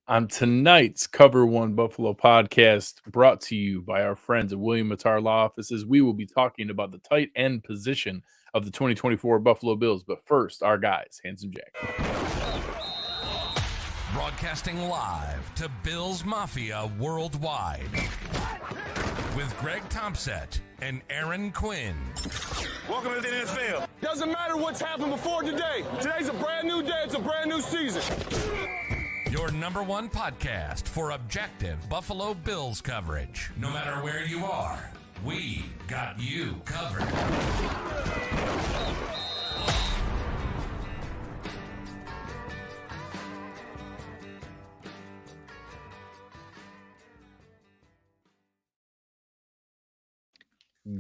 On tonight's Cover One Buffalo podcast, brought to you by our friends at William Mattar Law Offices, we will be talking about the tight end position of the 2024 Buffalo Bills. But first, our guys, Handsome Jack. Broadcasting live to Bills Mafia worldwide with Greg Tompsett and Aaron Quinn. Welcome to the NFL. Doesn't matter what's happened before today. Today's a brand new day. It's a brand new season. Your number one podcast for objective Buffalo Bills coverage. No matter where you are, we got you covered.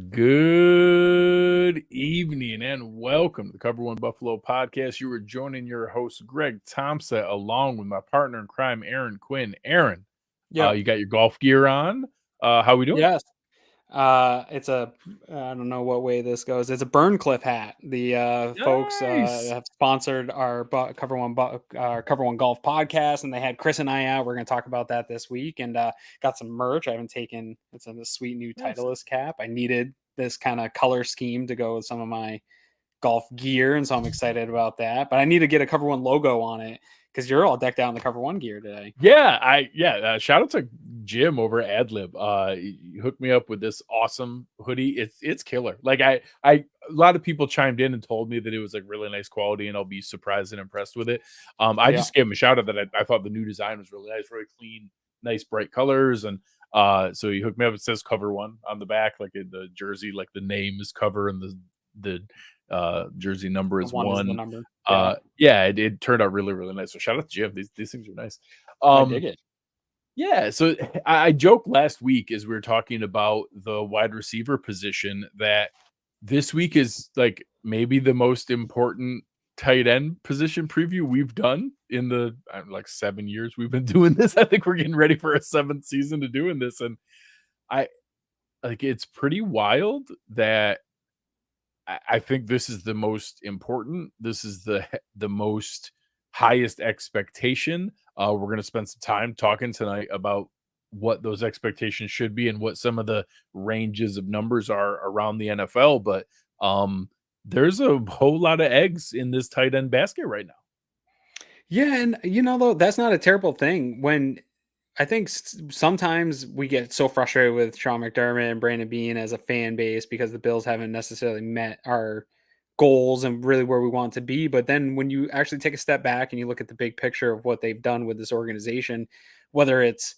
Good evening and welcome to the Cover One Buffalo podcast. You are joining your host, Greg Tompsett, along with my partner in crime, Aaron Quinn. Aaron, you got your golf gear on. How we doing? Yes. It's a, I don't know what way this goes. It's a Burncliffe hat. The folks have sponsored our Cover One Golf podcast, and they had Chris and I out. We're going to talk about that this week, and got some merch. I haven't taken. It's a sweet new Titleist cap. I needed this kind of color scheme to go with some of my golf gear, and so I'm excited about that. But I need to get a Cover One logo on it because you're all decked out in the Cover One gear today. Shout out to Jim over at AdLib. He hooked me up with this awesome hoodie. It's killer. Like a lot of people chimed in and told me that it was like really nice quality, and I'll be surprised and impressed with it. I just gave him a shout out that I thought the new design was really nice, really clean, nice bright colors, and so he hooked me up. It says Cover One on the back, like in the jersey, like the name is cover and the jersey number is one. Is the number. It turned out really, really nice. So shout out to Jim. These things are nice. I dig it. Yeah, so I joked last week as we were talking about the wide receiver position that this week is like maybe the most important tight end position preview we've done in the 7 years we've been doing this. I think we're getting ready for a 7th season to doing this, and it's pretty wild that I think this is the most important. This is the most highest expectation. We're going to spend some time talking tonight about what those expectations should be and what some of the ranges of numbers are around the NFL. But there's a whole lot of eggs in this tight end basket right now. Yeah, and though, that's not a terrible thing. When I think sometimes we get so frustrated with Sean McDermott and Brandon Beane as a fan base because the Bills haven't necessarily met our goals and really where we want to be. But then when you actually take a step back and you look at the big picture of what they've done with this organization, whether it's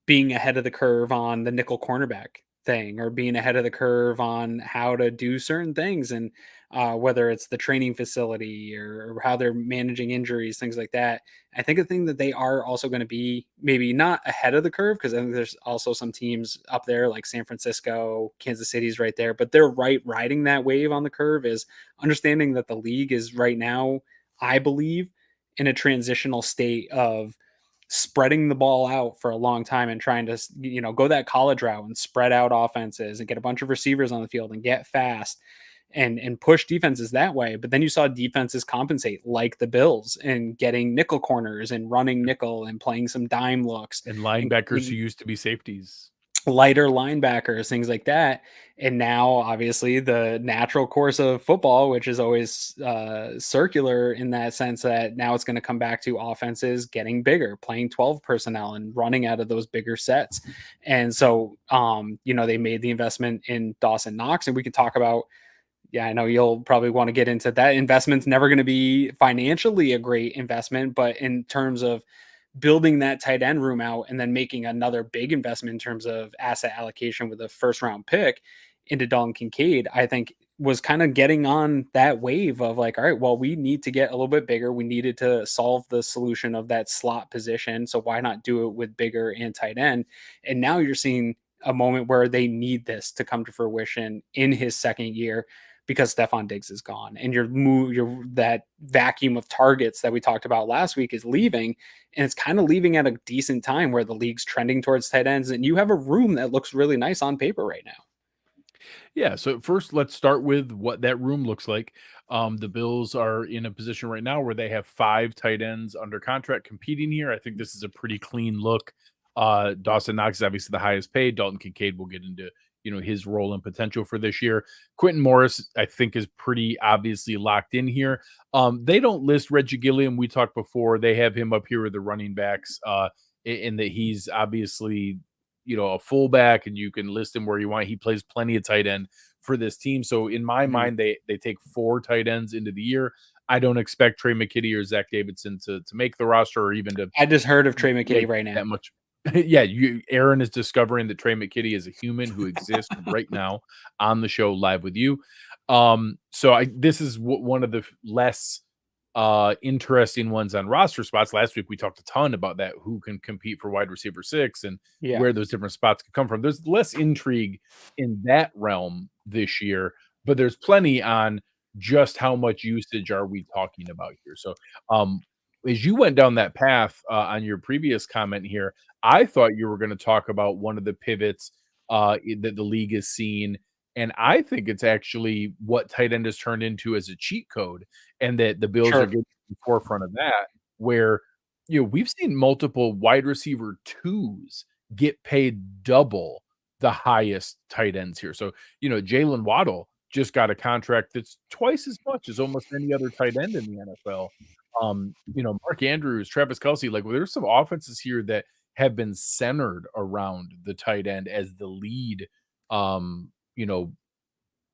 being ahead of the curve on the nickel cornerback thing or being ahead of the curve on how to do certain things, and whether it's the training facility or how they're managing injuries, things like that. I think the thing that they are also going to be maybe not ahead of the curve, because I think there's also some teams up there like San Francisco, Kansas City's right there, but they're riding that wave on the curve, is understanding that the league is right now, I believe, in a transitional state of spreading the ball out for a long time and trying to, go that college route and spread out offenses and get a bunch of receivers on the field and get fast and push defenses that way. But then you saw defenses compensate, like the Bills, and getting nickel corners and running nickel and playing some dime looks. And linebackers who used to be safeties. Lighter linebackers, things like that. And now, obviously, the natural course of football, which is always circular in that sense, that now it's going to come back to offenses getting bigger, playing 12 personnel and running out of those bigger sets. And so, they made the investment in Dawson Knox, and we can talk about, I know you'll probably want to get into that. Investment's never going to be financially a great investment, but in terms of building that tight end room out and then making another big investment in terms of asset allocation with a first round pick into Dalton Kincaid, I think was kind of getting on that wave of like, all right, well, we need to get a little bit bigger. We needed to solve the solution of that slot position. So why not do it with bigger and tight end? And now you're seeing a moment where they need this to come to fruition in his second year, because Stephon Diggs is gone, and your that vacuum of targets that we talked about last week is leaving, and it's kind of leaving at a decent time where the league's trending towards tight ends, and you have a room that looks really nice on paper right now. Yeah, so first let's start with what that room looks like. The Bills are in a position right now where they have 5 tight ends under contract competing here. I think this is a pretty clean look. Dawson Knox is obviously the highest paid. Dalton Kincaid will get into, his role and potential for this year. Quintin Morris, I think, is pretty obviously locked in here. They don't list Reggie Gilliam. We talked before. They have him up here with the running backs, in that he's obviously a fullback, and you can list him where you want. He plays plenty of tight end for this team. So in my mind, they take 4 tight ends into the year. I don't expect Tre McKitty or Zach Davidson to make the roster, or even to I just heard of Tre McKitty make right now. that much. Yeah, Aaron is discovering that Tre McKitty is a human who exists right now on the show live with you. So this is one of the less interesting ones on roster spots. Last week we talked a ton about that, who can compete for wide receiver 6 and where those different spots can come from. There's less intrigue in that realm this year, but there's plenty on just how much usage are we talking about here. So as you went down that path on your previous comment here, I thought you were going to talk about one of the pivots that the league has seen, and I think it's actually what tight end has turned into as a cheat code, and that the Bills are getting to the forefront of that, where we've seen multiple wide receiver 2s get paid double the highest tight ends here. So Jalen Waddle just got a contract that's twice as much as almost any other tight end in the NFL. Mark Andrews, Travis Kelce, like there's some offenses here that have been centered around the tight end as the lead,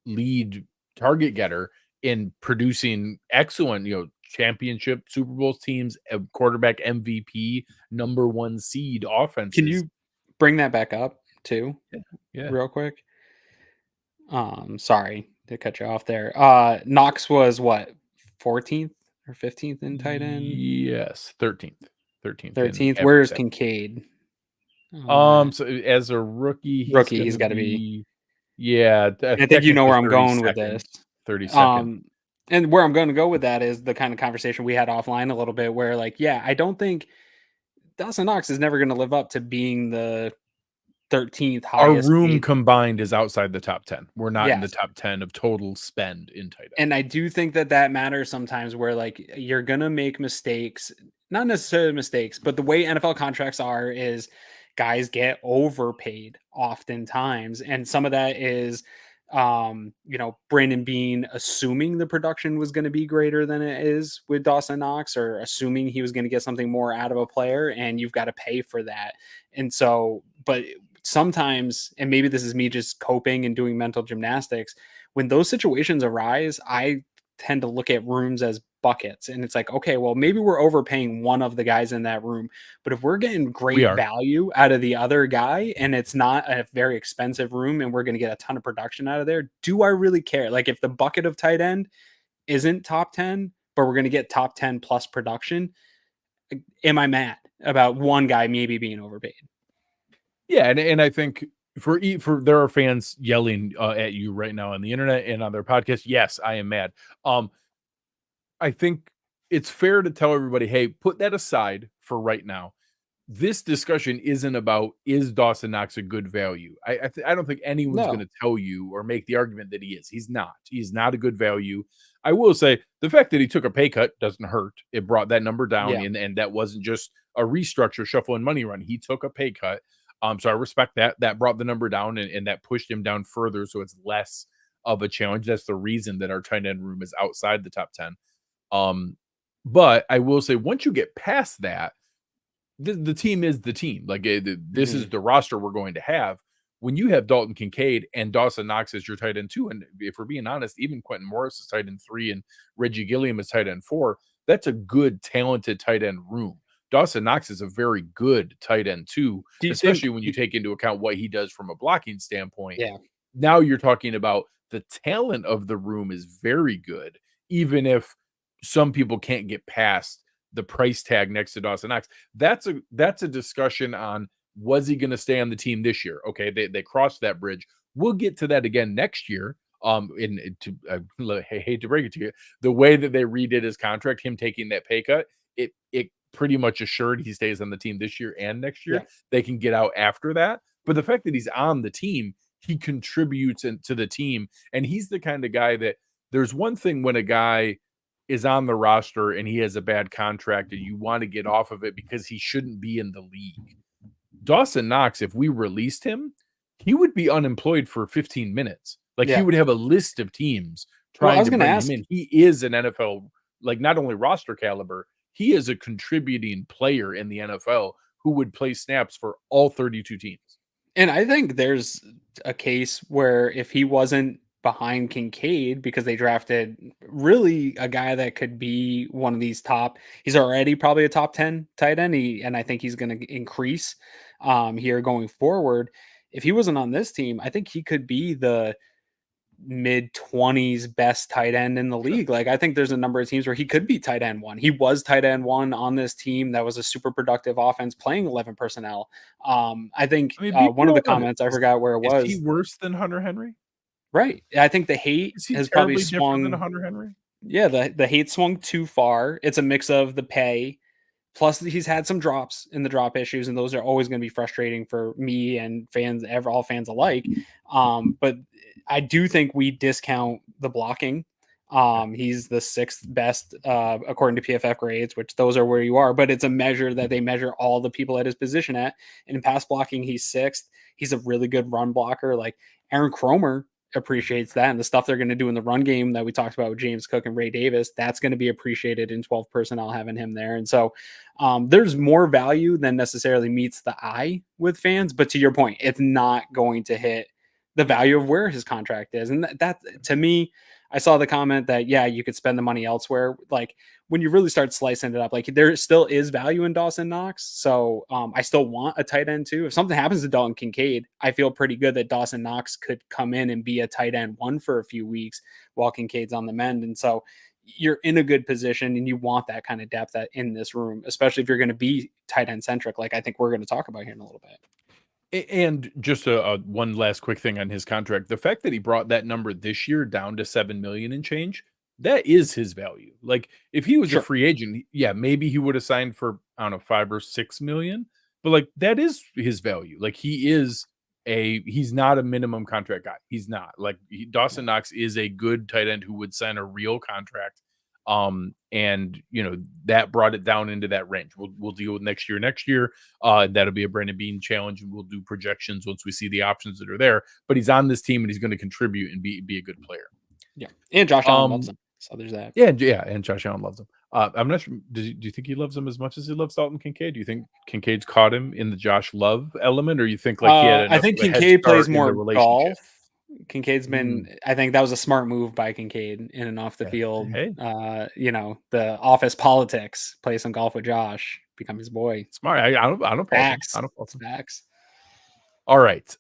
lead target getter in producing excellent, championship Super Bowl teams, quarterback MVP, number 1 seed offenses. Can you bring that back up too? Yeah. Real quick. Sorry to cut you off there. Knox was what, 14th or 15th in tight end? Yes, 13th. 13th. Where's Kincaid? So as a rookie, he's got to be. Yeah, I think you know where I'm going with this. 32nd. And where I'm going to go with that is the kind of conversation we had offline a little bit, where I don't think Dawson Knox is never going to live up to being the 13th highest. Our room paid. Combined is outside the top 10. We're not in the top 10 of total spend in tight end. And I do think that matters sometimes, where you're going to make mistakes, not necessarily mistakes, but the way NFL contracts are is guys get overpaid oftentimes. And some of that is, Brandon Beane assuming the production was going to be greater than it is with Dawson Knox, or assuming he was going to get something more out of a player, and you've got to pay for that. And so, but sometimes, and maybe this is me just coping and doing mental gymnastics, when those situations arise, I tend to look at rooms as buckets, and it's like, okay, well, maybe we're overpaying one of the guys in that room, but if we're getting great value out of the other guy, and it's not a very expensive room, and we're going to get a ton of production out of there, do I really care? If the bucket of tight end isn't top 10, but we're going to get top 10 plus production, am I mad about one guy maybe being overpaid? Yeah, and I think for there are fans yelling at you right now on the internet and on their podcast. Yes, I am mad. I think it's fair to tell everybody, hey, put that aside for right now. This discussion isn't about, is Dawson Knox a good value? I don't think anyone's going to tell you or make the argument that he is. He's not. He's not a good value. I will say the fact that he took a pay cut doesn't hurt. It brought that number down, and that wasn't just a restructure, shuffle, and money run. He took a pay cut. So I respect that. That brought the number down, and that pushed him down further, so it's less of a challenge. That's the reason that our tight end room is outside the top 10. But I will say, once you get past that, the team is the team. This is the roster we're going to have. When you have Dalton Kincaid and Dawson Knox as your tight end 2, and if we're being honest, even Quintin Morris is tight end 3 and Reggie Gilliam is tight end 4, that's a good, talented tight end room. Dawson Knox is a very good tight end 2, especially when you take into account what he does from a blocking standpoint. Yeah. Now you're talking about the talent of the room is very good, even if some people can't get past the price tag next to Dawson Knox. That's a discussion on, was he going to stay on the team this year? Okay, they crossed that bridge. We'll get to that again next year. I hate to break it to you, the way that they redid his contract, him taking that pay cut, it pretty much assured he stays on the team this year and next year. They can get out after that. But the fact that he's on the team, he contributes to the team. And he's the kind of guy that there's one thing when a guy is on the roster and he has a bad contract and you want to get off of it because he shouldn't be in the league. Dawson Knox, if we released him, he would be unemployed for 15 minutes. Like he would have a list of teams trying to bring him in. He is an NFL, like not only roster caliber, he is a contributing player in the NFL who would play snaps for all 32 teams. And I think there's a case where if he wasn't behind Kincaid because they drafted really a guy that could be one of these he's already probably a top 10 tight end. And I think he's going to increase here going forward. If he wasn't on this team, I think he could be the mid-20s best tight end in the league. Like I think there's a number of teams where he could be tight end 1. He was tight end 1 on this team that was a super productive offense playing 11 personnel. I think one of the comments, I forgot where it was. Is he worse than Hunter Henry? Right. I think the hate has probably swung than Hunter Henry. Yeah, the hate swung too far. It's a mix of the pay plus he's had some drops in the drop issues, and those are always going to be frustrating for me and fans, all fans alike. But I do think we discount the blocking. He's the 6th best according to PFF grades, which those are where you are, but it's a measure that they measure all the people at his position at. And in pass blocking, he's 6th. He's a really good run blocker. Like Aaron Cromer appreciates that, and the stuff they're going to do in the run game that we talked about with James Cook and Ray Davis, that's going to be appreciated in 12 personnel having him there. And so there's more value than necessarily meets the eye with fans, but to your point, it's not going to hit the value of where his contract is. And that to me, I saw the comment that, yeah, you could spend the money elsewhere. Like when you really start slicing it up, like there still is value in Dawson Knox. So I still want a tight end too. If something happens to Dalton Kincaid, I feel pretty good that Dawson Knox could come in and be a tight end 1 for a few weeks while Kincaid's on the mend. And so you're in a good position and you want that kind of depth in this room, especially if you're going to be tight end centric, like I think we're going to talk about here in a little bit. And just one last quick thing on his contract. The fact that he brought that number this year down to $7 million and change, that is his value. Like if he was a free agent, yeah, maybe he would have signed for, I don't know, 5 or 6 million, but like that is his value. Like he's not a minimum contract guy. He's not like Dawson Knox is a good tight end who would sign a real contract. And that brought it down into that range. We'll deal with next year. That'll be a Brandon Beane challenge, and we'll do projections once we see the options that are there. But he's on this team and he's going to contribute and be a good player. Yeah. And Josh Allen loves him. So there's that. Yeah, and Josh Allen loves him. I'm not sure. Do you think he loves him as much as he loves Dalton Kincaid? Do you think Kincaid's caught him in the Josh Love element, or you think like he had I think Kincaid plays more golf. Kincaid's been, I think that was a smart move by Kincaid in and off the field. Hey. The office politics, play some golf with Josh, become his boy. Smart. I don't Facts. Facts. All right.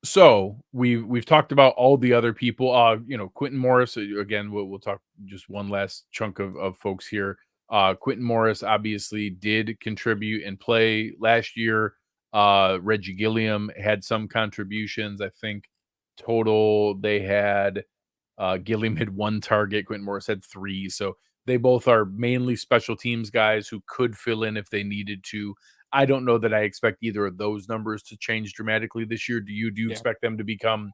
So we've talked about all the other people. Quintin Morris, again, we'll talk just one last chunk of folks here. Quintin Morris obviously did contribute and play last year. Reggie Gilliam had some contributions. I think total they had Gilliam had 1 target, Quintin Morris had 3. So they both are mainly special teams guys who could fill in if they needed to. I don't know that I expect either of those numbers to change dramatically this year. Do you expect them to become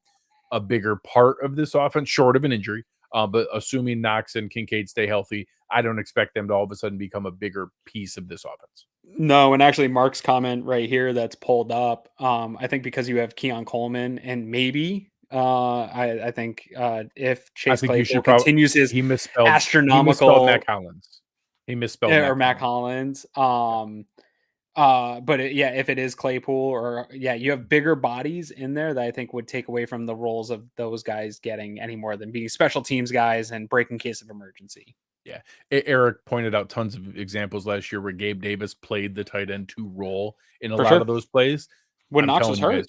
a bigger part of this offense, short of an injury? But assuming Knox and Kincaid stay healthy, I don't expect them to all of a sudden become a bigger piece of this offense. No, and actually Mark's comment right here that's pulled up, I think because you have Keon Coleman and maybe I think if Chase Claypool continues his astronomical Mac Hollins. He misspelled Mac Hollins. But if it is Claypool you have bigger bodies in there that I think would take away from the roles of those guys getting any more than being special teams guys and break in case of emergency. Yeah. Eric pointed out tons of examples last year where Gabe Davis played the tight end 2 role in a lot of those plays. When Knox was hurt,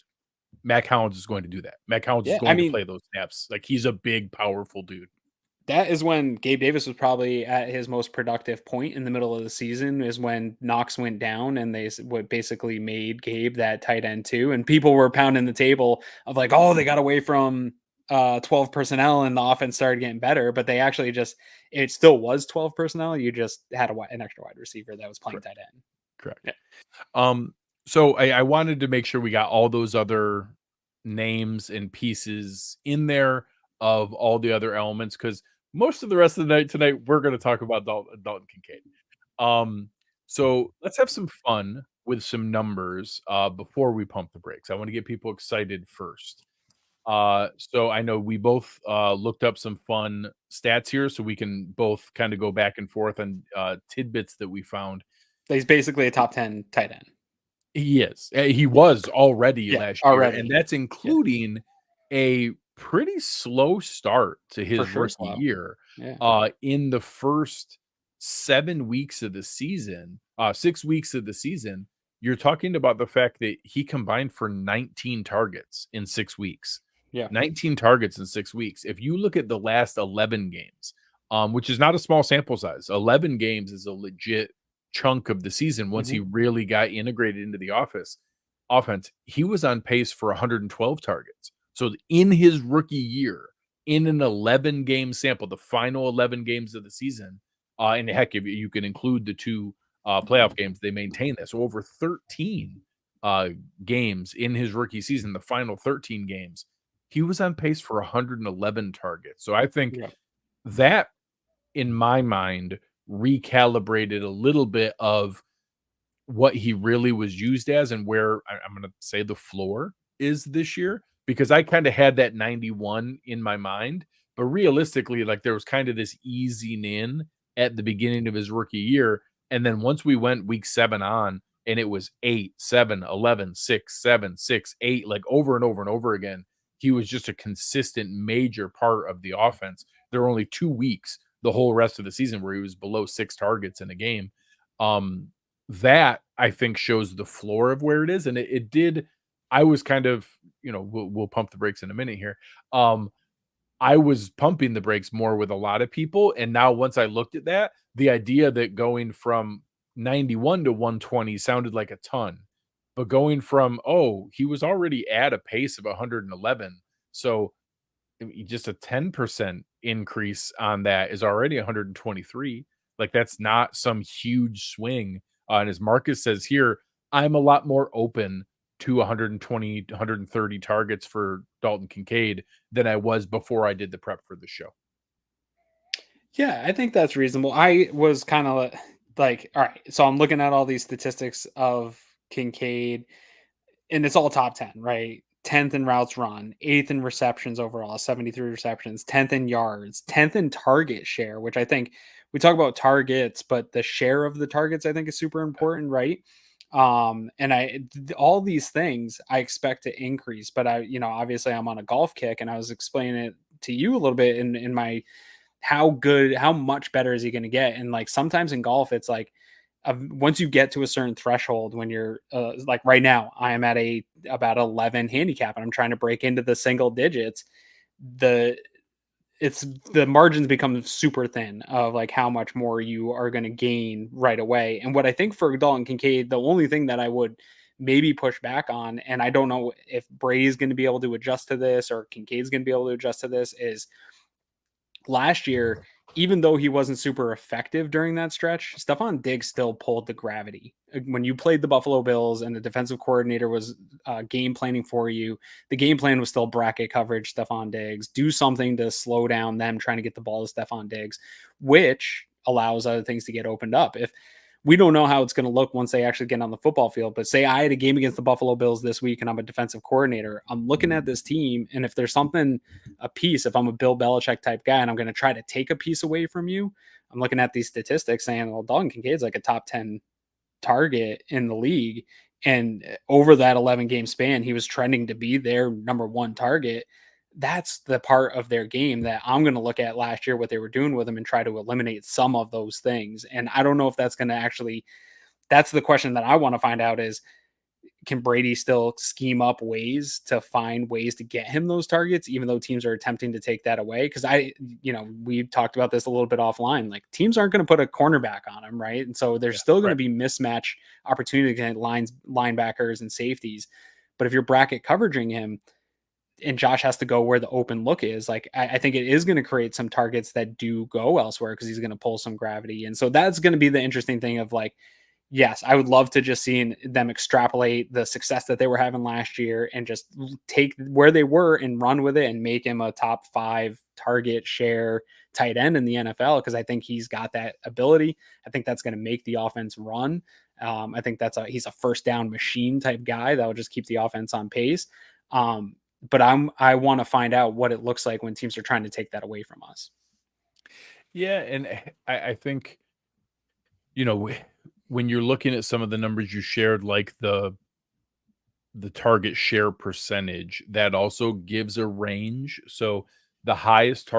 Mac Hollins is going to do that. Mac Hollins is going to play those snaps. Like he's a big, powerful dude. That is when Gabe Davis was probably at his most productive point in the middle of the season, is when Knox went down and they basically made Gabe that tight end 2. And people were pounding the table of like, oh, they got away from 12 personnel and the offense started getting better, but they actually it still was 12 personnel. You just had an extra wide receiver that was playing tight end. Correct. Yeah. So I wanted to make sure we got all those other names and pieces in there of all the other elements, because most of the rest of the night tonight, we're going to talk about Dalton Kincaid. So let's have some fun with some numbers before we pump the brakes. I want to get people excited first. So I know we both looked up some fun stats here, so we can both kind of go back and forth on tidbits that we found. He's basically a top 10 tight end. He is. He was already last year, already. and that's including a pretty slow start to his sure rookie slow. year. Yeah. In the first 7 weeks of the season, 6 weeks of the season, you're talking about the fact that he combined for 19 targets in 6 weeks. Yeah. 19 targets in 6 weeks. If you look at the last 11 games, which is not a small sample size, 11 games is a legit chunk of the season once he really got integrated into the offense, he was on pace for 112 targets. So in his rookie year, in an 11 game sample, the final 11 games of the season, and heck, if you can include the 2 playoff games, they maintain this. So over 13 games in his rookie season, the final 13 games, he was on pace for 111 targets. So I think that, in my mind, recalibrated a little bit of what he really was used as and where I'm going to say the floor is this year, because I kind of had that 91 in my mind, but realistically, like, there was kind of this easing in at the beginning of his rookie year. And then once we went week 7 on, and it was 8, 7, 11, 6, 7, 6, 8, like over and over and over again, he was just a consistent major part of the offense. There were only 2 weeks the whole rest of the season where he was below 6 targets in a game. That, I think, shows the floor of where it is. And it did. I was kind of, we'll pump the brakes in a minute here. I was pumping the brakes more with a lot of people. And now once I looked at that, the idea that going from 91 to 120 sounded like a ton, but going from, he was already at a pace of 111. So just a 10% increase on that is already 123. Like, that's not some huge swing. And as Marcus says here, I'm a lot more open to 120, 130 targets for Dalton Kincaid than I was before I did the prep for the show. Yeah, I think that's reasonable. I was kind of like, all right, so I'm looking at all these statistics of Kincaid, and it's all top 10, right? 10th in routes run, 8th in receptions overall, 73 receptions, 10th in yards, 10th in target share, which I think we talk about targets, but the share of the targets I think is super important, right? And all these things I expect to increase, but obviously I'm on a golf kick, and I was explaining it to you a little bit in my how much better is he going to get? And like, sometimes in golf, it's like, once you get to a certain threshold, when you're like right now, I am at about 11 handicap and I'm trying to break into the single digits. The margins become super thin of like how much more you are going to gain right away. And what I think for Dalton Kincaid, the only thing that I would maybe push back on, and I don't know if Brady's going to be able to adjust to this or Kincaid's going to be able to adjust to this, is last year, even though he wasn't super effective during that stretch, Stephon Diggs still pulled the gravity. When you played the Buffalo Bills and the defensive coordinator was game planning for you, the game plan was still bracket coverage, Stephon Diggs, do something to slow down them trying to get the ball to Stephon Diggs, which allows other things to get opened up. If we don't know how it's going to look once they actually get on the football field, but say I had a game against the Buffalo Bills this week and I'm a defensive coordinator, I'm looking at this team, and if there's something, a piece, if I'm a Bill Belichick type guy and I'm going to try to take a piece away from you, I'm looking at these statistics saying, well, Dalton Kincaid's like a top 10 target in the league. And over that 11 game span, he was trending to be their number 1 target. That's the part of their game that I'm going to look at last year, what they were doing with him, and try to eliminate some of those things. And I don't know if that's going to actually, that's the question that I want to find out is, can Brady still scheme up ways to find ways to get him those targets, even though teams are attempting to take that away? Because we talked about this a little bit offline, like teams aren't going to put a cornerback on him, right? And so there's still going to be mismatch opportunities against linebackers and safeties. But if you're bracket coveraging him, and Josh has to go where the open look is, like I think it is going to create some targets that do go elsewhere because he's going to pull some gravity. And so that's going to be the interesting thing of like, yes, I would love to just see them extrapolate the success that they were having last year and just take where they were and run with it and make him a top 5 target share tight end in the NFL, because I think he's got that ability. I think that's going to make the offense run. I think he's a first down machine type guy that will just keep the offense on pace. But I want to find out what it looks like when teams are trying to take that away from us. Yeah, and I think, when you're looking at some of the numbers you shared, like the target share percentage, that also gives a range. So the highest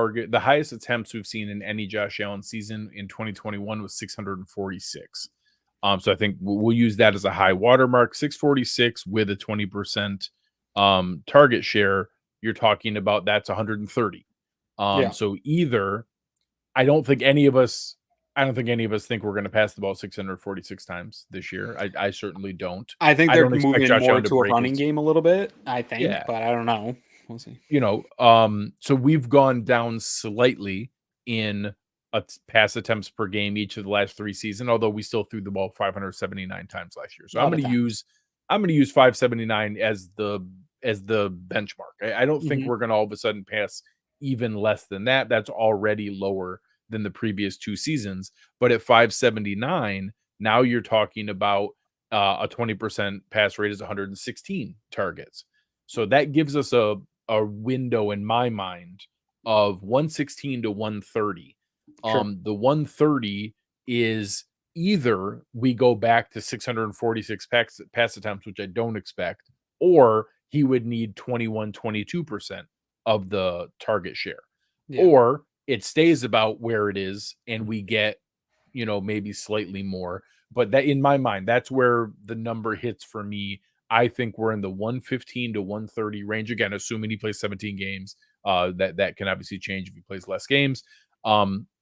attempts we've seen in any Josh Allen season in 2021 was 646. So I think we'll use that as a high watermark, 646 with a 20% target share. You're talking about that's 130. So either I don't think any of us think we're going to pass the ball 646 times this year. I certainly don't. I think they're moving Josh more Allen to a running game a little bit, I think, Yeah. but I don't know. We'll see. So we've gone down slightly in pass attempts per game each of the last 3 seasons, although we still threw the ball 579 times last year. So I'm going to use 579 as the benchmark. I don't think we're going to all of a sudden pass even less than that. That's already lower than the previous 2 seasons. But at 579, now you're talking about a 20% pass rate is 116 targets. So that gives us a window in my mind of 116 to 130. Sure. The 130 is either we go back to 646 pass attempts, which I don't expect, or he would need 22% of the target share. Yeah. Or it stays about where it is and we get, maybe slightly more. But that, in my mind, that's where the number hits for me. I think we're in the 115 to 130 range. Again, assuming he plays 17 games, that can obviously change if he plays less games.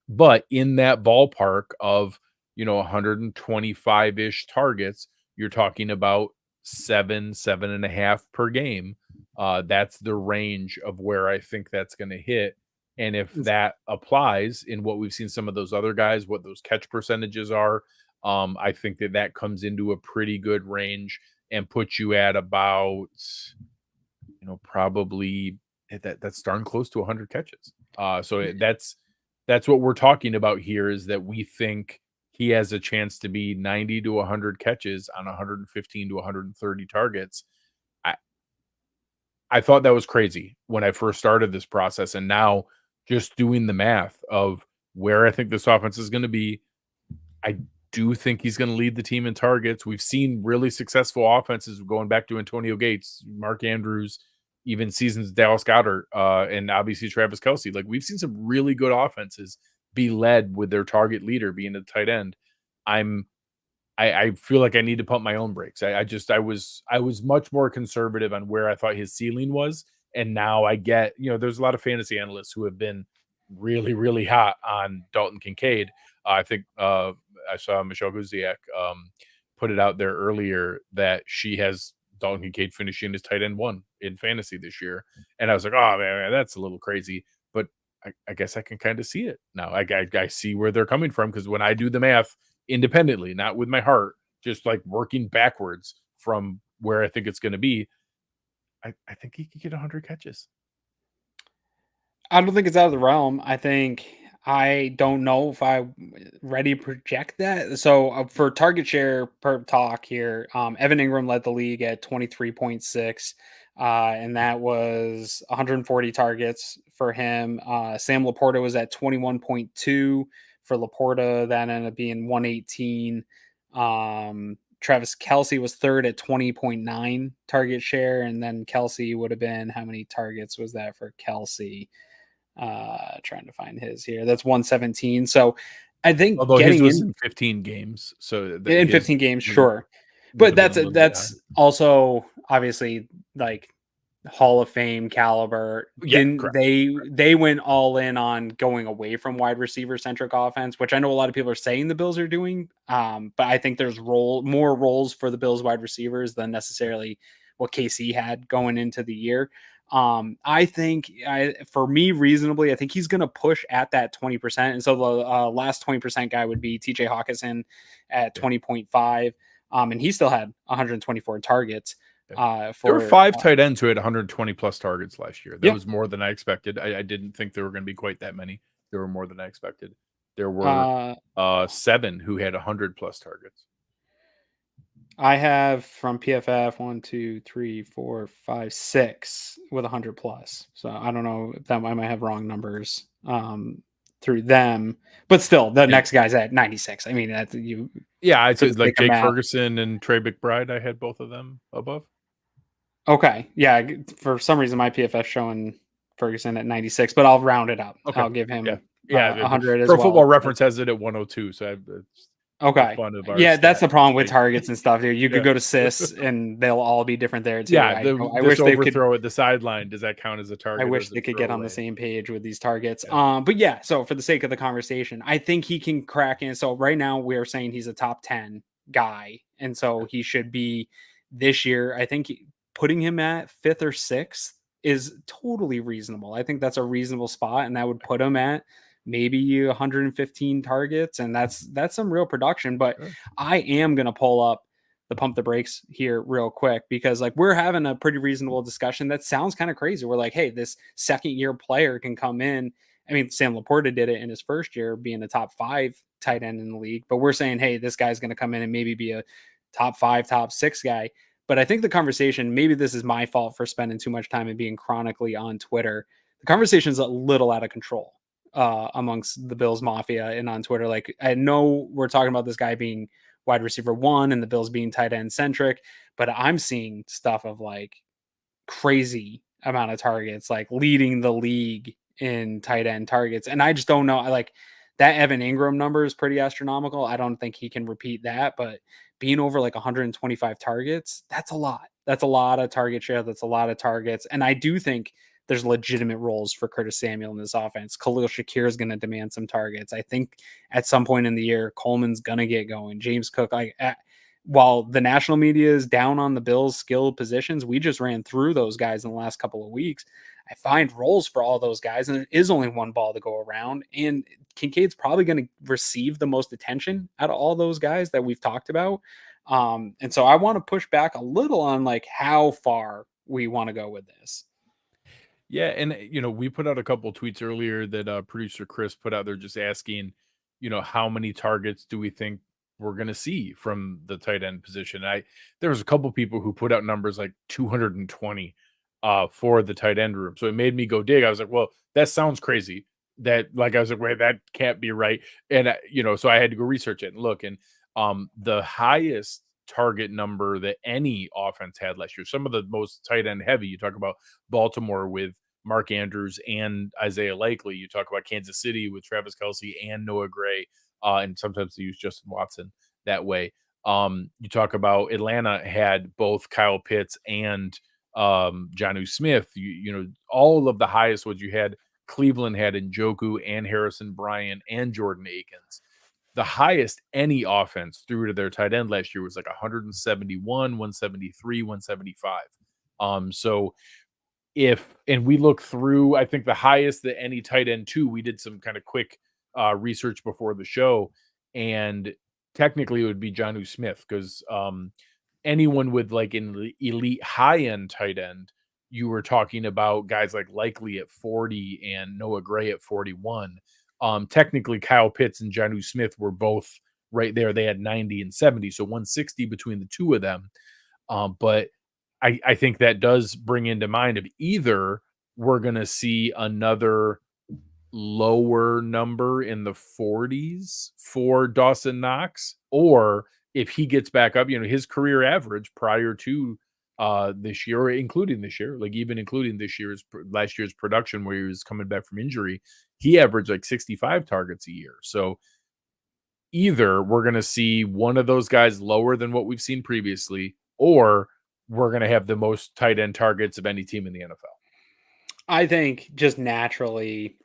But in that ballpark of, 125-ish targets, you're talking about 7.5 per game. That's the range of where I think that's going to hit. And if that applies in what we've seen some of those other guys, what those catch percentages are, I think that comes into a pretty good range and puts you at about, probably that's darn close to 100 catches. So that's what we're talking about here, is that we think he has a chance to be 90 to 100 catches on 115 to 130 targets. I thought that was crazy when I first started this process, and now just doing the math of where I think this offense is going to be, I do think he's going to lead the team in targets. We've seen really successful offenses going back to Antonio Gates, Mark Andrews, even seasons Dallas Goedert, and obviously Travis Kelce. Like, we've seen some really good offenses be led with their target leader being a tight end. I feel like I need to pump my own brakes. I was much more conservative on where I thought his ceiling was. And now I get, there's a lot of fantasy analysts who have been really, really hot on Dalton Kincaid. I think I saw Michelle Guziak put it out there earlier that she has Dalton Kincaid finishing as tight end 1 in fantasy this year. And I was like, oh man, that's a little crazy. But I guess I can kind of see it now. I see where they're coming from, because when I do the math independently, not with my heart, just like working backwards from where I think it's going to be, I think he could get 100 catches. I don't think it's out of the realm. I don't know if I'm ready to project that. So for target share per talk here, Evan Ingram led the league at 23.6, and that was 140 targets for him. Sam Laporta was at 21.2 for Laporta. That ended up being 118. Travis Kelce was third at 20.9 target share, and then Kelce would have been, how many targets was that for Kelce? Trying to find his here. That's 117. So I think, although his was in 15 games, so in 15 games, sure, but that's also obviously like Hall of Fame caliber. They went all in on going away from wide receiver centric offense, which I know a lot of people are saying the Bills are doing. But I think there's more roles for the Bills wide receivers than necessarily what KC had going into the year. I think for me, reasonably, I think he's going to push at that 20%. And so the last 20% guy would be TJ Hawkinson at 20.5. And he still had 124 targets. There were 5 tight ends who had 120 plus targets last year. That was more than I expected. I didn't think there were going to be quite that many. There were more than I expected. There were 7 who had 100 plus targets. I have from PFF 1, 2, 3, 4, 5, 6 with 100 plus. So I don't know if I might have wrong numbers through them, but still, the next guy's at 96. I mean, that's you. Yeah, I said like Jake Ferguson and Tre McKitty. I had both of them above. Okay, yeah. For some reason, my PFF showing Ferguson at 96, but I'll round it up. Okay. I'll give him 100 as well. Pro Football Reference has it at 102. So okay. Yeah, that's the problem with targets and stuff, dude. You could go to CIS and they'll all be different there too. Yeah, I wish they could throw at the sideline. Does that count as a target? I wish they could get on the same page with these targets. But yeah, so for the sake of the conversation, I think he can crack in. So right now we're saying he's a top 10 guy, and so he should be this year. I think putting him at 5th or 6th is totally reasonable. I think that's a reasonable spot, and that would put him at maybe 115 targets, and that's some real production. But I am going to pull up the pump the brakes here real quick, because like we're having a pretty reasonable discussion that sounds kind of crazy. We're like, hey, this second year player can come in. I mean, Sam Laporta did it in his first year being a top 5 tight end in the league, but we're saying, hey, this guy's going to come in and maybe be a top 5, top 6 guy. But I think the conversation, maybe this is my fault for spending too much time and being chronically on Twitter. The conversation is a little out of control amongst the Bills Mafia and on Twitter. Like, I know we're talking about this guy being wide receiver 1 and the Bills being tight end centric, but I'm seeing stuff of like crazy amount of targets, like leading the league in tight end targets. And I just don't know. Like that Evan Ingram number is pretty astronomical. I don't think he can repeat that, but being over like 125 targets, that's a lot. That's a lot of target share. That's a lot of targets. And I do think there's legitimate roles for Curtis Samuel in this offense. Khalil Shakir is going to demand some targets. I think at some point in the year, Coleman's going to get going. James Cook, while the national media is down on the Bills' skilled positions, we just ran through those guys in the last couple of weeks. I find roles for all those guys, and it is only one ball to go around. And Kincaid's probably going to receive the most attention out of all those guys that we've talked about. And so I want to push back a little on like how far we want to go with this. Yeah, and we put out a couple of tweets earlier that producer Chris put out there just asking, how many targets do we think we're going to see from the tight end position? There was a couple of people who put out numbers like 220 for the tight end room. So it made me go dig. I was like, well, that sounds crazy. I was like, wait, that can't be right. And so I had to go research it and look. And the highest target number that any offense had last year, some of the most tight end heavy, you talk about Baltimore with Mark Andrews and Isaiah Likely, you talk about Kansas City with Travis Kelce and Noah Gray, and sometimes they use Justin Watson that way. You talk about Atlanta had both Kyle Pitts and Jonnu Smith. All of the highest ones you had. Cleveland had Njoku and Harrison Bryant and Jordan Akins. The highest any offense threw to their tight end last year was like 171, 173, 175. So and we look through, I think the highest that any tight end we did some kind of quick research before the show, and technically it would be Jonnu Smith, because anyone with like an elite high-end tight end, you were talking about guys like Likely at 40 and Noah Gray at 41. Technically, Kyle Pitts and Jonnu Smith were both right there. They had 90 and 70, so 160 between the two of them. But I think that does bring into mind of either we're going to see another lower number in the 40s for Dawson Knox, or if he gets back up, his career average prior to this year, or including this year, like even including last year's production where he was coming back from injury, he averaged like 65 targets a year. So either we're going to see one of those guys lower than what we've seen previously, or we're going to have the most tight end targets of any team in the NFL. I think just naturally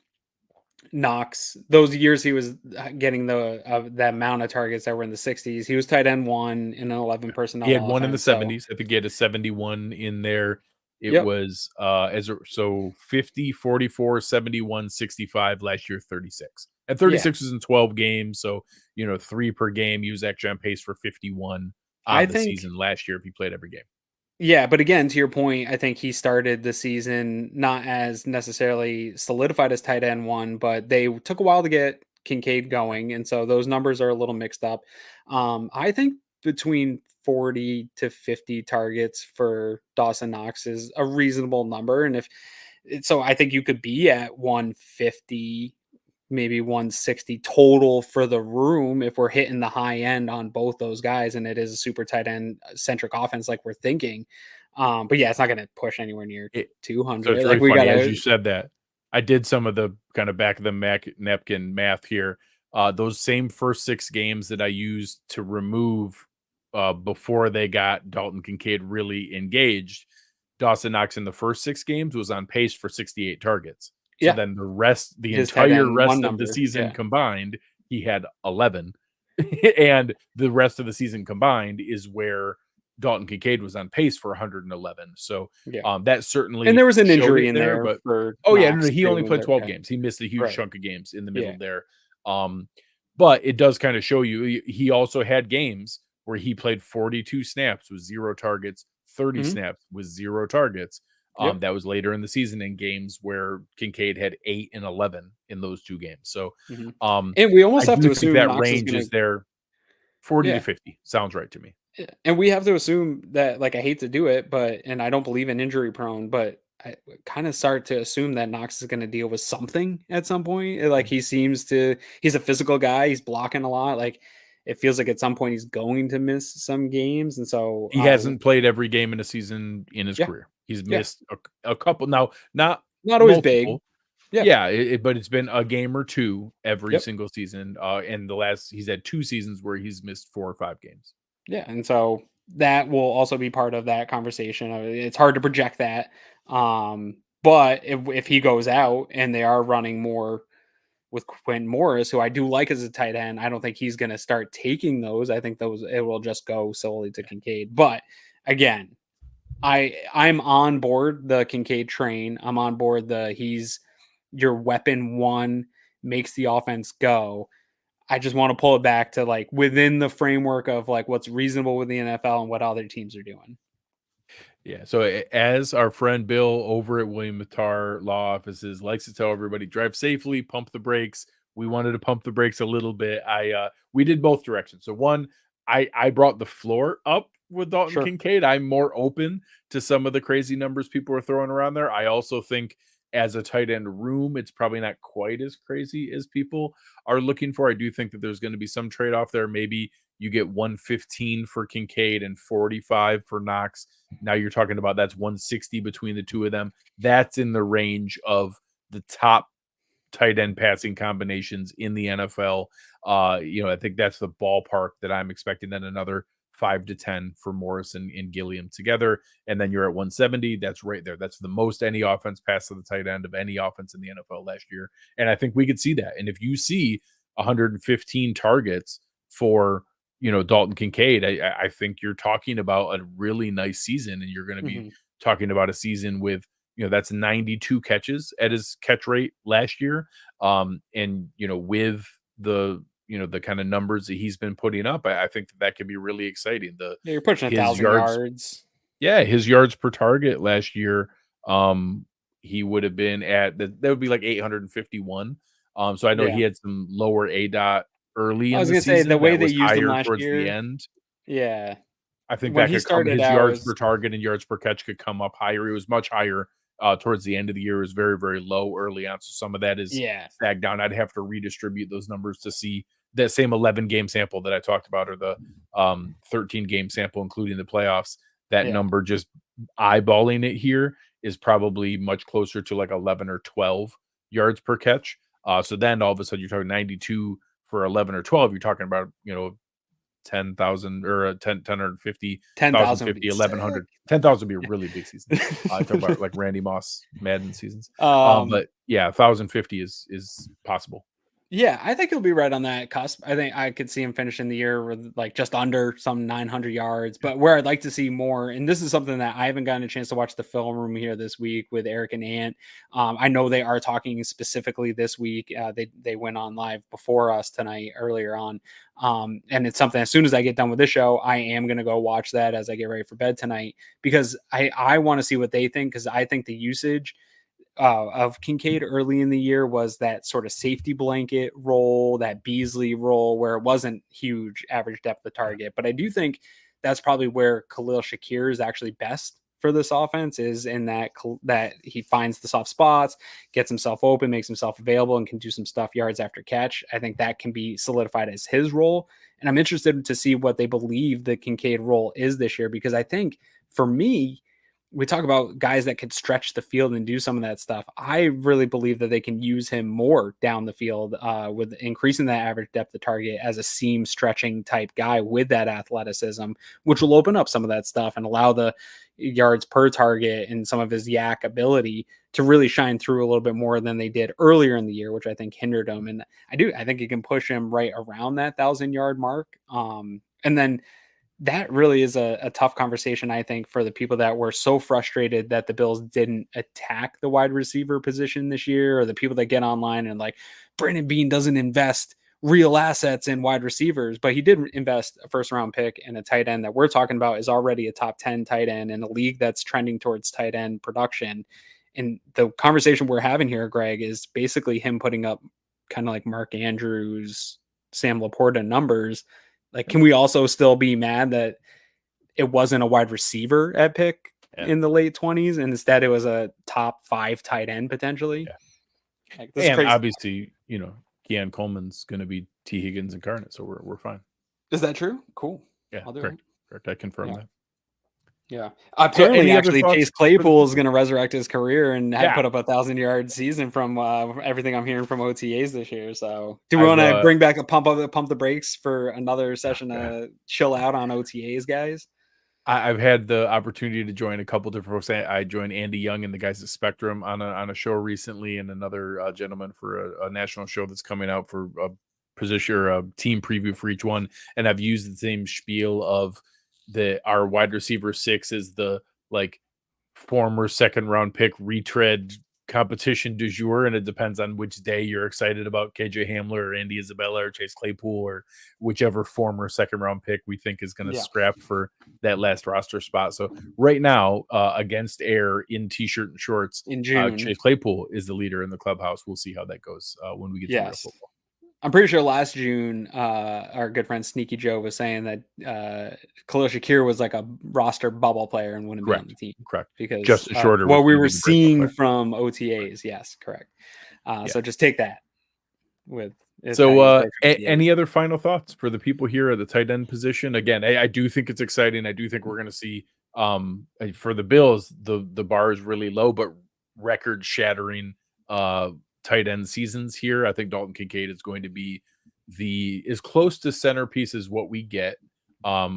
Knox, those years he was getting the amount of targets that were in the 60s, he was tight end 1 in an 11 personnel. He had one in the 70s. I think he had a 71 in there It was so 50, 44, 71, 65 last year, 36. And 36 was in 12 games, so 3 per game. He was actually on pace for 51 I on the think season last year if he played every game. Yeah, but again, to your point, I think he started the season not as necessarily solidified as tight end one, but they took a while to get Kincaid going, and so those numbers are a little mixed up. I think between 40 to 50 targets for Dawson Knox is a reasonable number, and so I think you could be at 150, maybe 160 total for the room if we're hitting the high end on both those guys and it is a super tight end centric offense like we're thinking. But yeah, it's not going to push anywhere near So 200. it's Like really we funny got as you to, said that. I did some of the kind of back of the napkin math here. Those same first 6 games that I used to remove before they got Dalton Kincaid really engaged, Dawson Knox in the first 6 games was on pace for 68 targets. So yeah, then the his tight entire end one rest of the number. season Yeah. combined, he had 11. And the rest of the season combined is where Dalton Kincaid was on pace for 111. So Yeah. that And certainly there was an showed injury it in there. there But for oh yeah, no, Knox he only too. played 12 Okay. games. He missed a huge Right. chunk of games in the Yeah. middle there. But it does kind of show you he also had games where he played 42 snaps with 0 targets, 30 Mhm. snaps with 0 targets. Yep. That was later in the season in games where Kincaid had 8 and 11 in those 2 games. So Mhm. um, And we I almost have do to think assume that Knox is range going is to, there. 40 to yeah. 50 sounds right to me. Yeah, and we have to assume that, like, I hate to do it, but and I don't believe in injury prone, but I kind of start to assume that Knox is going to deal with something at some point. Like he's a physical guy. He's blocking a lot. Like it feels like at some point he's going to miss some games, and so He hasn't played every game in a season in his yeah, career. He's yeah, missed a couple now, not not always big. multiple. Yeah, Yeah, but it's been a game or 2 every yep, single season. And he's had 2 seasons where he's missed 4 or 5 games. yeah, and so that will also be part of that conversation. It's hard to project that, but if he goes out and they are running more with Quintin Morris, who I do like as a tight end, I don't think he's going to start taking those. I think those it will just go solely to Kincaid. But again, I'm on board the Kincaid train. I'm on board he's your weapon one, makes the offense go. I just want to pull it back to like within the framework of like what's reasonable with the NFL and what other teams are doing. Yeah. So as our friend Bill over at William Mattar Law Offices likes to tell everybody, drive safely, pump the brakes. We wanted to pump the brakes a little bit. We did both directions. So one, I brought the floor up with Dalton Sure. Kincaid. I'm more open to some of the crazy numbers people are throwing around there. I also think as a tight end room, it's probably not quite as crazy as people are looking for. I do think that there's going to be some trade off there. Maybe you get 115 for Kincaid and 45 for Knox. Now you're talking about that's 160 between the two of them. That's in the range of the top tight end passing combinations in the NFL. I think that's the ballpark that I'm expecting. Then another 5 to 10 for Morris and Gilliam together. And then you're at 170. That's right there. That's the most any offense passed to the tight end of any offense in the NFL last year. And I think we could see that. And if you see 115 targets for Dalton Kincaid, I think you're talking about a really nice season, and you're going to be Mhm. talking about a season with that's 92 catches at his catch rate last year. And with the kind of numbers that he's been putting up, I think that could be really exciting. Yeah, you're pushing His 1,000 yards, yards. yeah, his yards per target last year, he would have been that would be like 851. So I know Yeah. he had some lower A dot early I in was the gonna say the season way that they was used him higher last towards the year. end. Yeah. I think When that he could come. started His out yards as per target and yards per catch could come up higher. He was much higher towards the end of the year. It was very, very low early on. So some of that is yeah. sagged down. I'd have to redistribute those numbers to see that same 11 game sample that I talked about, or the 13 game sample, including the playoffs. That Yeah. number, just eyeballing it here, is probably much closer to like 11 or 12 yards per catch. So then all of a sudden you're talking 92 for 11 or 12. You're talking about 10,000 or 10,050, 10,000 would 1,050, be sick. 1,100. 10,000 would be a really big season. I talk about like Randy Moss Madden seasons. Um, But yeah, 1,050 is possible. Yeah, I think he'll be right on that cusp. I think I could see him finishing the year with like just under some 900 yards, but where I'd like to see more, and this is something that I haven't gotten a chance to watch the film room here this week with Eric and Ant. I know they are talking specifically this week. They went on live before us tonight earlier on, and it's something. As soon as I get done with this show, I am going to go watch that as I get ready for bed tonight because I want to see what they think because I think the usage of Kincaid early in the year was that sort of safety blanket role, that Beasley role, where it wasn't huge average depth of target. But I do think that's probably where Khalil Shakir is actually best for this offense is in that he finds the soft spots, gets himself open, makes himself available, and can do some stuff yards after catch. I think that can be solidified as his role. And I'm interested to see what they believe the Kincaid role is this year, because I think for me, we talk about guys that could stretch the field and do some of that stuff. I really believe that they can use him more down the field with increasing that average depth of target as a seam stretching type guy with that athleticism, which will open up some of that stuff and allow the yards per target and some of his yak ability to really shine through a little bit more than they did earlier in the year, which I think hindered him. And I think he can push him right around that 1,000-yard mark. And then that really is a tough conversation, I think, for the people that were so frustrated that the Bills didn't attack the wide receiver position this year, or the people that get online and like Brandon Beane doesn't invest real assets in wide receivers, but he did invest a first round pick and a tight end that we're talking about is already a top 10 tight end in a league that's trending towards tight end production. And the conversation we're having here, Greg, is basically him putting up kind of like Mark Andrews, Sam Laporta numbers. Like, can we also still be mad that it wasn't a wide receiver at pick in the late 20s and instead it was a top 5 tight end potentially? Yeah. Like, this and is crazy. Obviously, Keon Coleman's going to be T. Higgins incarnate, so we're fine. Is that true? Cool. Yeah, correct. I confirm that. Yeah. Apparently, actually, Chase Claypool is going to resurrect his career and put up 1,000-yard season from everything I'm hearing from OTAs this year. So, do we want to bring back a pump the brakes for another session to chill out on OTAs, guys? I've had the opportunity to join a couple different folks. I joined Andy Young and the guys at Spectrum on a show recently, and another gentleman for a national show that's coming out for a position or a team preview for each one. And I've used the same spiel of our wide receiver 6 is the like former second round pick retread competition du jour, and it depends on which day you're excited about KJ Hamler or Andy Isabella or Chase Claypool or whichever former second round pick we think is going to scrap for that last roster spot. So right now, against air in t-shirt and shorts in June, Chase Claypool is the leader in the clubhouse. We'll see how that goes when we get to real football. I'm pretty sure last June, our good friend Sneaky Joe was saying that Khalil Shakir was like a roster bubble player and wouldn't be on the team. Correct. Because just a shorter. What we were seeing from OTAs. Yes, correct. So just take that with. So any other final thoughts for the people here at the tight end position? Again, I do think it's exciting. I do think we're going to see for the Bills, the bar is really low, but record shattering tight end seasons here. I think Dalton Kincaid is going to be as close to centerpiece as what we get. But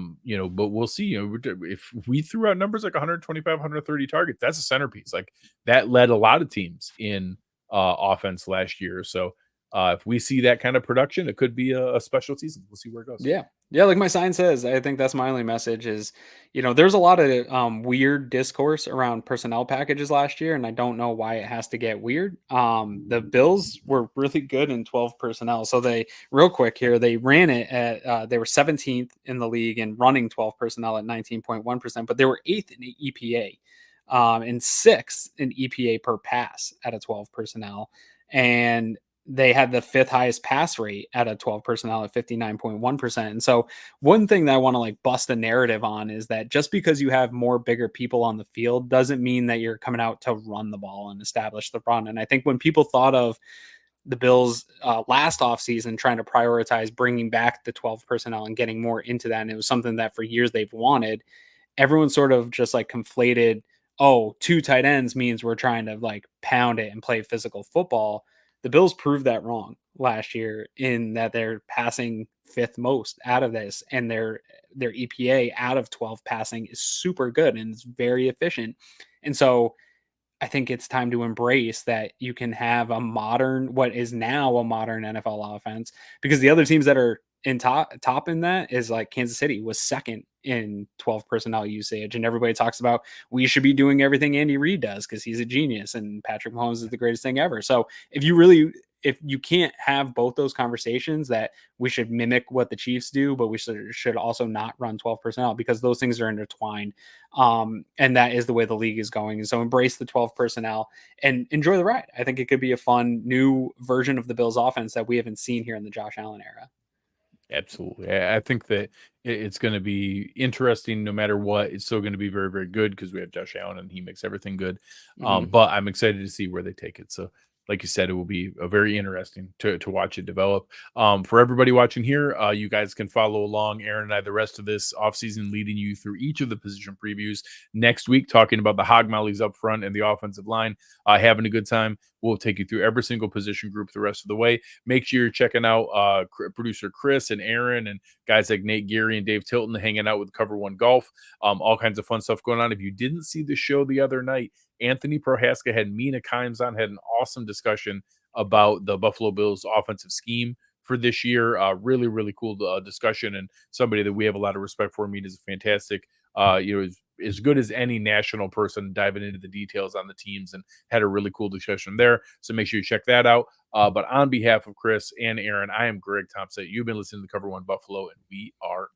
we'll see. If we threw out numbers like 125, 130 targets, that's a centerpiece. Like that led a lot of teams in offense last year. So if we see that kind of production, it could be a special season. We'll see where it goes. Yeah, like my sign says, I think that's my only message is, there's a lot of weird discourse around personnel packages last year, and I don't know why it has to get weird. The Bills were really good in 12 personnel. So real quick here, they ran it at, they were 17th in the league and running 12 personnel at 19.1%, but they were 8th in EPA and 6th in EPA per pass at a 12 personnel. And they had the 5th highest pass rate at a 12 personnel at 59.1%. And so one thing that I want to like bust the narrative on is that just because you have more bigger people on the field doesn't mean that you're coming out to run the ball and establish the run. And I think when people thought of the Bills last offseason trying to prioritize bringing back the 12 personnel and getting more into that, and it was something that for years they've wanted, everyone sort of just like conflated, 2 tight ends means we're trying to like pound it and play physical football. The Bills proved that wrong last year in that they're passing 5th most out of this, and their EPA out of 12 passing is super good and it's very efficient. And so I think it's time to embrace that you can have what is now a modern NFL offense, because the other teams that are in top in that is like Kansas City was second in 12 personnel usage. And everybody talks about we should be doing everything Andy Reid does because he's a genius and Patrick Mahomes is the greatest thing ever. So if you can't have both those conversations that we should mimic what the Chiefs do, but we should also not run 12 personnel because those things are intertwined. And that is the way the league is going. And so embrace the 12 personnel and enjoy the ride. I think it could be a fun new version of the Bills offense that we haven't seen here in the Josh Allen era. Absolutely. I think that it's going to be interesting no matter what. It's still going to be very, very good because we have Josh Allen and he makes everything good. But I'm excited to see where they take it. So, like you said, it will be a very interesting to watch it develop. For everybody watching here, you guys can follow along Aaron and I the rest of this offseason, leading you through each of the position previews next week, talking about the hog mollies up front and the offensive line. Having a good time. We'll take you through every single position group the rest of the way. Make sure you're checking out producer Chris and Aaron and guys like Nate Geary and Dave Tilton hanging out with Cover One Golf. All kinds of fun stuff going on. If you didn't see the show the other night, Anthony Prohaska had Mina Kimes on, had an awesome discussion about the Buffalo Bills offensive scheme for this year. Really, really cool discussion, and somebody that we have a lot of respect for. Mina is a fantastic, as good as any national person diving into the details on the teams, and had a really cool discussion there. So make sure you check that out. But on behalf of Chris and Aaron, I am Greg Tompsett. You've been listening to Cover One Buffalo, and we are